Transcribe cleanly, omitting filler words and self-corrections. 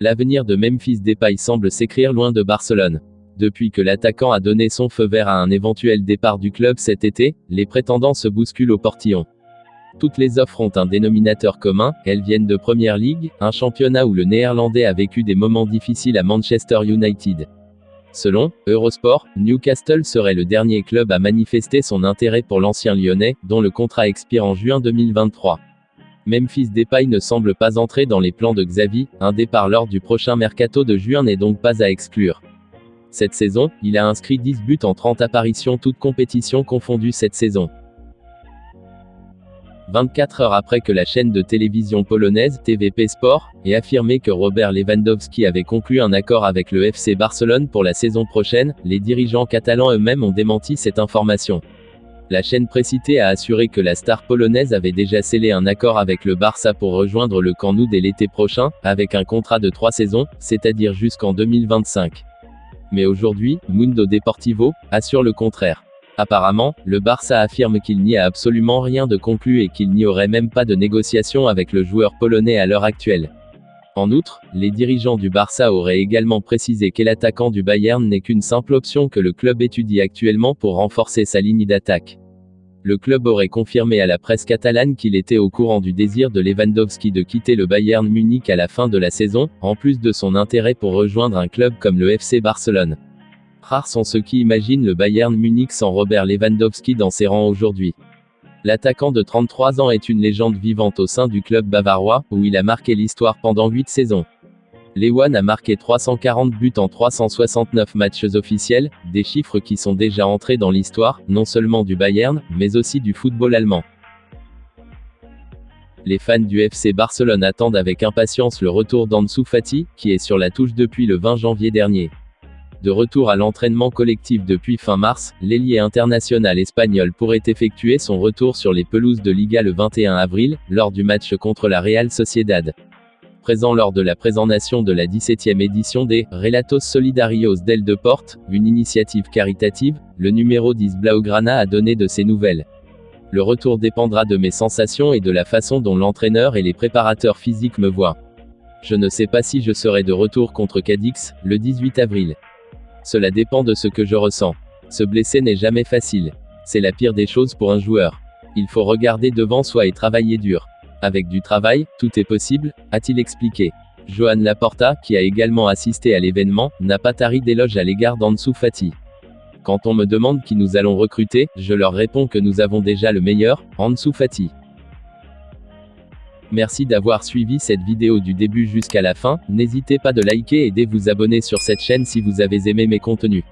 L'avenir de Memphis Depay semble s'écrire loin de Barcelone. Depuis que l'attaquant a donné son feu vert à un éventuel départ du club cet été, les prétendants se bousculent au portillon. Toutes les offres ont un dénominateur commun, elles viennent de Premier League, un championnat où le Néerlandais a vécu des moments difficiles à Manchester United. Selon Eurosport, Newcastle serait le dernier club à manifester son intérêt pour l'ancien Lyonnais, dont le contrat expire en juin 2023. Memphis Depay ne semble pas entrer dans les plans de Xavi, un départ lors du prochain mercato de juin n'est donc pas à exclure. Cette saison, il a inscrit 10 buts en 30 apparitions toutes compétitions confondues cette saison. 24 heures après que la chaîne de télévision polonaise, TVP Sport, ait affirmé que Robert Lewandowski avait conclu un accord avec le FC Barcelone pour la saison prochaine, les dirigeants catalans eux-mêmes ont démenti cette information. La chaîne précitée a assuré que la star polonaise avait déjà scellé un accord avec le Barça pour rejoindre le Camp Nou dès l'été prochain, avec un contrat de 3 saisons, c'est-à-dire jusqu'en 2025. Mais aujourd'hui, Mundo Deportivo assure le contraire. Apparemment, le Barça affirme qu'il n'y a absolument rien de conclu et qu'il n'y aurait même pas de négociation avec le joueur polonais à l'heure actuelle. En outre, les dirigeants du Barça auraient également précisé que l'attaquant du Bayern n'est qu'une simple option que le club étudie actuellement pour renforcer sa ligne d'attaque. Le club aurait confirmé à la presse catalane qu'il était au courant du désir de Lewandowski de quitter le Bayern Munich à la fin de la saison, en plus de son intérêt pour rejoindre un club comme le FC Barcelone. Rares sont ceux qui imaginent le Bayern Munich sans Robert Lewandowski dans ses rangs aujourd'hui. L'attaquant de 33 ans est une légende vivante au sein du club bavarois, où il a marqué l'histoire pendant 8 saisons. Lewan a marqué 340 buts en 369 matchs officiels, des chiffres qui sont déjà entrés dans l'histoire, non seulement du Bayern, mais aussi du football allemand. Les fans du FC Barcelone attendent avec impatience le retour d'Ansu Fati, qui est sur la touche depuis le 20 janvier dernier. De retour à l'entraînement collectif depuis fin mars, l'ailier international espagnol pourrait effectuer son retour sur les pelouses de Liga le 21 avril, lors du match contre la Real Sociedad. Présent lors de la présentation de la 17e édition des Relatos Solidarios del Deporte, une initiative caritative, le numéro 10 Blaugrana a donné de ses nouvelles. Le retour dépendra de mes sensations et de la façon dont l'entraîneur et les préparateurs physiques me voient. Je ne sais pas si je serai de retour contre Cadix, le 18 avril. Cela dépend de ce que je ressens. Se blesser n'est jamais facile. C'est la pire des choses pour un joueur. Il faut regarder devant soi et travailler dur. Avec du travail, tout est possible, a-t-il expliqué. Joan Laporta, qui a également assisté à l'événement, n'a pas tari d'éloges à l'égard d'Ansu Fati. Quand on me demande qui nous allons recruter, je leur réponds que nous avons déjà le meilleur, Ansu Fati. Merci d'avoir suivi cette vidéo du début jusqu'à la fin, n'hésitez pas de liker et de vous abonner sur cette chaîne si vous avez aimé mes contenus.